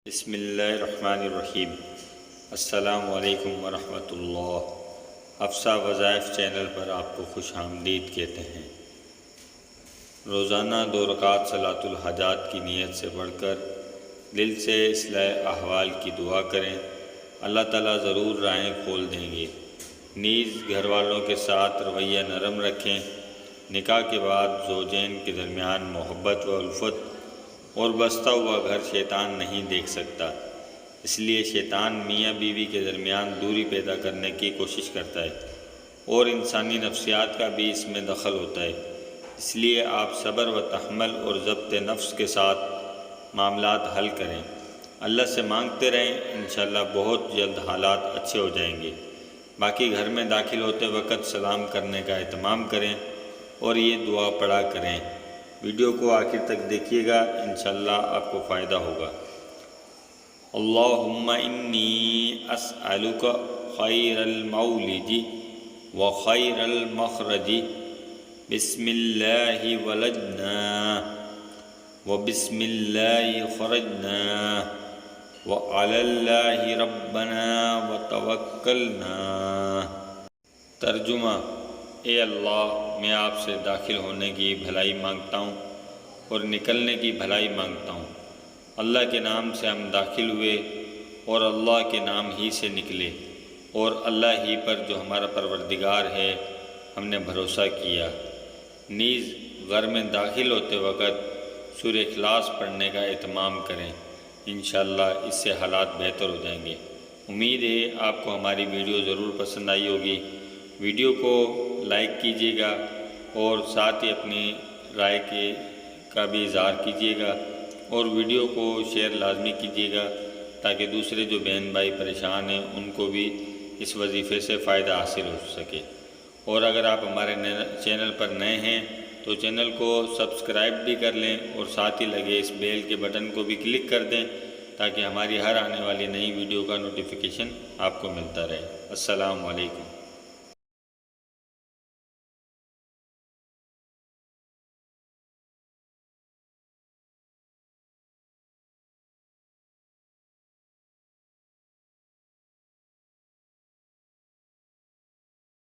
بسم اللہ الرحمن الرحیم۔ السلام علیکم ورحمۃ اللہ۔ حفصہ وظائف چینل پر آپ کو خوش آمدید کہتے ہیں۔ روزانہ 2 رکعت صلاۃ الحاجات کی نیت سے پڑھ کر دل سے اصلاح احوال کی دعا کریں، اللہ تعالیٰ ضرور راہیں کھول دیں گے۔ نیز گھر والوں کے ساتھ رویہ نرم رکھیں۔ نکاح کے بعد زوجین کے درمیان محبت و الفت اور بستا ہوا گھر شیطان نہیں دیکھ سکتا، اس لیے شیطان میاں بیوی کے درمیان دوری پیدا کرنے کی کوشش کرتا ہے اور انسانی نفسیات کا بھی اس میں دخل ہوتا ہے۔ اس لیے آپ صبر و تحمل اور ضبط نفس کے ساتھ معاملات حل کریں، اللہ سے مانگتے رہیں، انشاءاللہ بہت جلد حالات اچھے ہو جائیں گے۔ باقی گھر میں داخل ہوتے وقت سلام کرنے کا اہتمام کریں اور یہ دعا پڑھا کریں۔ ویڈیو کو آخر تک دیکھیے گا، انشاءاللہ آپ کو فائدہ ہوگا۔ اللہم انی اسألک خیر المولد و خیر المخرج، بسم اللہ ولدنا و بسم اللہ خرجنا وعلی اللہ ربنا وتوکلنا۔ ترجمہ: اے اللہ، میں آپ سے داخل ہونے کی بھلائی مانگتا ہوں اور نکلنے کی بھلائی مانگتا ہوں۔ اللہ کے نام سے ہم داخل ہوئے اور اللہ کے نام ہی سے نکلے، اور اللہ ہی پر جو ہمارا پروردگار ہے ہم نے بھروسہ کیا۔ نیز گھر میں داخل ہوتے وقت سورہ اخلاص پڑھنے کا اہتمام کریں، انشاءاللہ اس سے حالات بہتر ہو جائیں گے۔ امید ہے آپ کو ہماری ویڈیو ضرور پسند آئی ہوگی۔ ویڈیو کو لائک کیجیے گا اور ساتھ ہی اپنی رائے کا بھی اظہار کیجیے گا، اور ویڈیو کو شیئر لازمی کیجیے گا تاکہ دوسرے جو بہن بھائی پریشان ہیں ان کو بھی اس وظیفے سے فائدہ حاصل ہو سکے۔ اور اگر آپ ہمارے چینل پر نئے ہیں تو چینل کو سبسکرائب بھی کر لیں اور ساتھ ہی لگے اس بیل کے بٹن کو بھی کلک کر دیں تاکہ ہماری ہر آنے والی نئی ویڈیو کا نوٹیفیکیشن آپ کو ملتا رہے۔ السلام علیکم۔